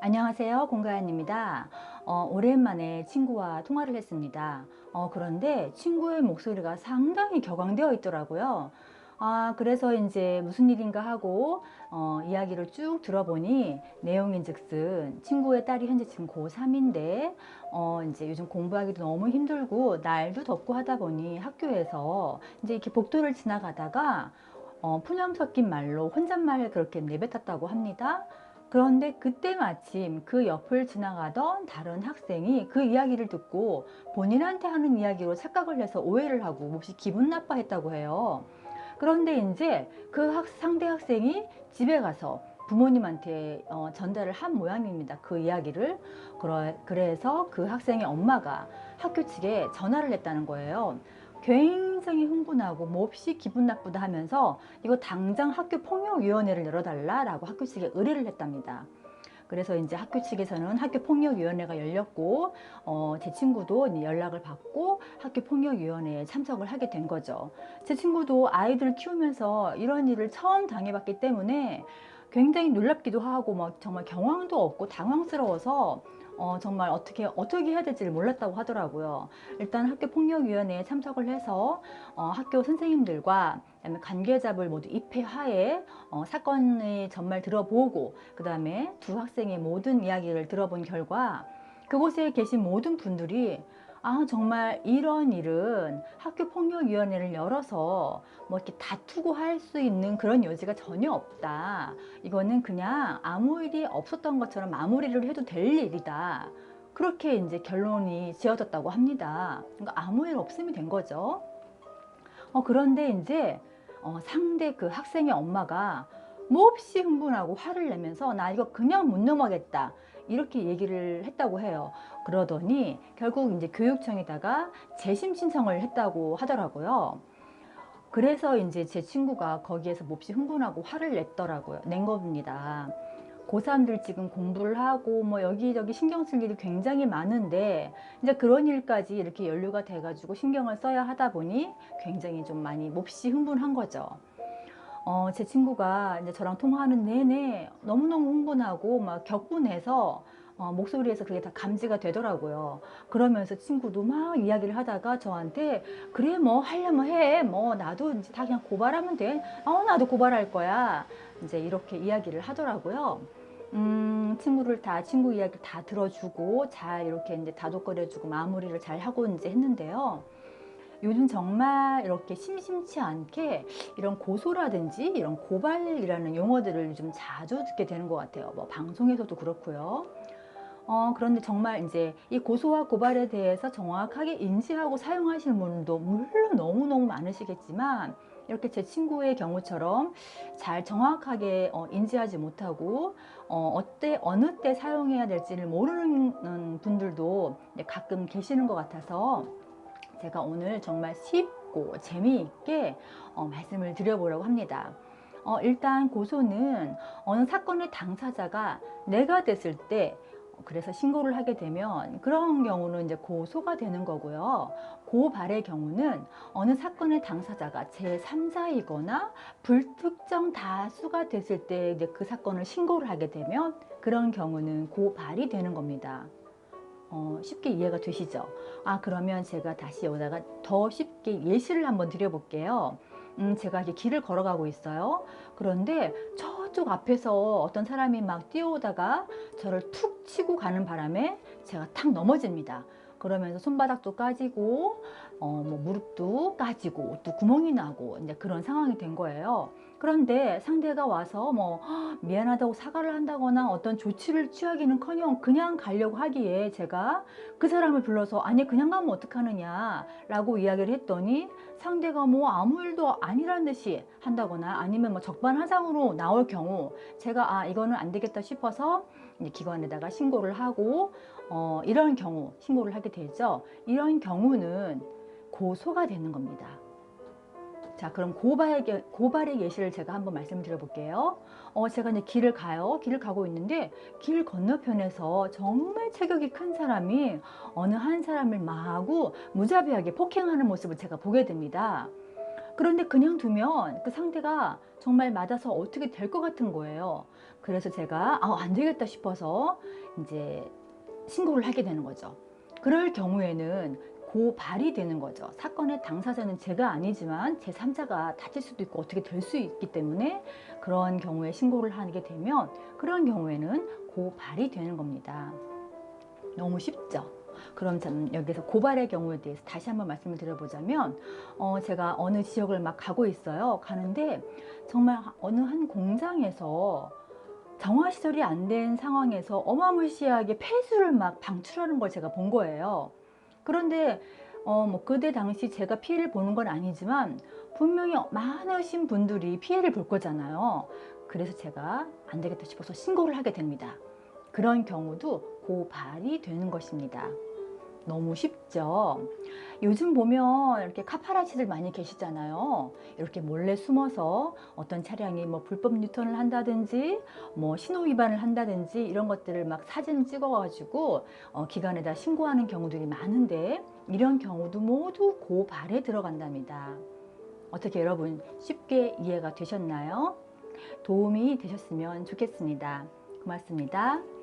안녕하세요. 공가연입니다. 오랜만에 친구와 통화를 했습니다. 그런데 친구의 목소리가 상당히 격앙되어 있더라고요. 그래서 이제 무슨 일인가 하고 이야기를 쭉 들어보니 내용인즉슨 친구의 딸이 현재 지금 고3인데 이제 요즘 공부하기도 너무 힘들고 날도 덥고 하다 보니 학교에서 이제 이렇게 복도를 지나가다가 푸념 섞인 말로 혼잣말 그렇게 내뱉었다고 합니다. 그런데 그때 마침 그 옆을 지나가던 다른 학생이 그 이야기를 듣고 본인한테 하는 이야기로 착각을 해서 오해를 하고 몹시 기분 나빠했다고 해요. 그런데 이제 그 상대 학생이 집에 가서 부모님한테 전달을 한 모양입니다. 그 이야기를. 그래서 그 학생의 엄마가 학교 측에 전화를 했다는 거예요. 굉장히 흥분하고 몹시 기분 나쁘다 하면서 이거 당장 학교 폭력위원회를 열어달라라고 학교 측에 의뢰를 했답니다. 그래서 이제 학교 측에서는 학교폭력위원회가 열렸고 제 친구도 연락을 받고 학교폭력위원회에 참석을 하게 된 거죠. 제 친구도 아이들 키우면서 이런 일을 처음 당해봤기 때문에 굉장히 놀랍기도 하고 막 정말 경황도 없고 당황스러워서 정말 어떻게 해야 될지를 몰랐다고 하더라고요. 일단 학교폭력위원회에 참석을 해서 학교 선생님들과 그다음에 관계자들 모두 입회하에 사건의 전말 들어보고 그 다음에 두 학생의 모든 이야기를 들어본 결과 그곳에 계신 모든 분들이 정말 이런 일은 학교폭력위원회를 열어서 뭐 이렇게 다투고 할 수 있는 그런 여지가 전혀 없다. 이거는 그냥 아무 일이 없었던 것처럼 마무리를 해도 될 일이다. 그렇게 이제 결론이 지어졌다고 합니다. 그러니까 아무 일 없음이 된 거죠. 그런데 이제 상대 그 학생의 엄마가 몹시 흥분하고 화를 내면서 나 이거 그냥 못 넘어가겠다 이렇게 얘기를 했다고 해요. 그러더니 결국 이제 교육청에다가 재심 신청을 했다고 하더라고요. 그래서 이제 제 친구가 거기에서 몹시 흥분하고 화를 낸 겁니다. 고3들 지금 공부를 하고 뭐 여기저기 신경 쓸 일이 굉장히 많은데 이제 그런 일까지 이렇게 연루가 돼가지고 신경을 써야 하다 보니 굉장히 좀 많이 몹시 흥분한 거죠. 제 친구가 이제 저랑 통화하는 내내 너무너무 흥분하고 막 격분해서 목소리에서 그게 다 감지가 되더라고요. 그러면서 친구도 막 이야기를 하다가 저한테 그래 뭐 하려면 해. 뭐 나도 이제 다 그냥 고발하면 돼. 나도 고발할 거야. 이제 이렇게 이야기를 하더라고요. 친구 이야기를 다 들어주고 잘 이렇게 이제 다독거려주고 마무리를 잘 하고 이제 했는데요. 요즘 정말 이렇게 심심치 않게 이런 고소라든지 이런 고발이라는 용어들을 좀 자주 듣게 되는 것 같아요. 뭐 방송에서도 그렇고요. 그런데 정말 이제 이 고소와 고발에 대해서 정확하게 인지하고 사용하시는 분도 물론 너무너무 많으시겠지만 이렇게 제 친구의 경우처럼 잘 정확하게 인지하지 못하고 어느 때 사용해야 될지를 모르는 분들도 가끔 계시는 것 같아서 제가 오늘 정말 쉽고 재미있게 말씀을 드려보려고 합니다. 일단 고소는 어느 사건의 당사자가 내가 됐을 때 그래서 신고를 하게 되면 그런 경우는 이제 고소가 되는 거고요. 고발의 경우는 어느 사건의 당사자가 제3자이거나 불특정 다수가 됐을 때 이제 그 사건을 신고를 하게 되면 그런 경우는 고발이 되는 겁니다. 쉽게 이해가 되시죠? 그러면 제가 다시 여기다가 더 쉽게 예시를 한번 드려볼게요. 제가 이렇게 길을 걸어가고 있어요. 그런데 저쪽 앞에서 어떤 사람이 막 뛰어오다가 저를 툭 치고 가는 바람에 제가 탁 넘어집니다. 그러면서 손바닥도 까지고 뭐 무릎도 까지고 또 구멍이 나고 이제 그런 상황이 된 거예요. 그런데 상대가 와서 뭐 미안하다고 사과를 한다거나 어떤 조치를 취하기는커녕 그냥 가려고 하기에 제가 그 사람을 불러서 아니 그냥 가면 어떡하느냐 라고 이야기를 했더니 상대가 뭐 아무 일도 아니란 듯이 한다거나 아니면 뭐 적반하장으로 나올 경우 제가 이거는 안 되겠다 싶어서 이제 기관에다가 신고를 하고 이런 경우 신고를 하게 되죠. 이런 경우는 고소가 되는 겁니다. 자, 그럼 고발의 예시를 제가 한번 말씀드려 볼게요. 제가 이제 길을 가고 있는데 길 건너편에서 정말 체격이 큰 사람이 어느 한 사람을 마구 무자비하게 폭행하는 모습을 제가 보게 됩니다. 그런데 그냥 두면 그 상대가 정말 맞아서 어떻게 될 것 같은 거예요. 그래서 제가 안 되겠다 싶어서 이제 신고를 하게 되는 거죠. 그럴 경우에는 고발이 되는 거죠. 사건의 당사자는 제가 아니지만 제3자가 다칠 수도 있고 어떻게 될 수 있기 때문에 그런 경우에 신고를 하게 되면 그런 경우에는 고발이 되는 겁니다. 너무 쉽죠? 그럼 여기서 고발의 경우에 대해서 다시 한번 말씀을 드려보자면 제가 어느 지역을 막 가고 있어요. 가는데 정말 어느 한 공장에서 정화 시설이 안 된 상황에서 어마무시하게 폐수를 막 방출하는 걸 제가 본 거예요. 그런데 뭐 그때 당시 제가 피해를 보는 건 아니지만 분명히 많으신 분들이 피해를 볼 거잖아요. 그래서 제가 안 되겠다 싶어서 신고를 하게 됩니다. 그런 경우도 고발이 되는 것입니다. 너무 쉽죠? 요즘 보면 이렇게 카파라치들 많이 계시잖아요. 이렇게 몰래 숨어서 어떤 차량이 뭐 불법 유턴을 한다든지 뭐 신호 위반을 한다든지 이런 것들을 막 사진 찍어가지고 기관에다 신고하는 경우들이 많은데 이런 경우도 모두 고발에 들어간답니다. 어떻게 여러분 쉽게 이해가 되셨나요? 도움이 되셨으면 좋겠습니다. 고맙습니다.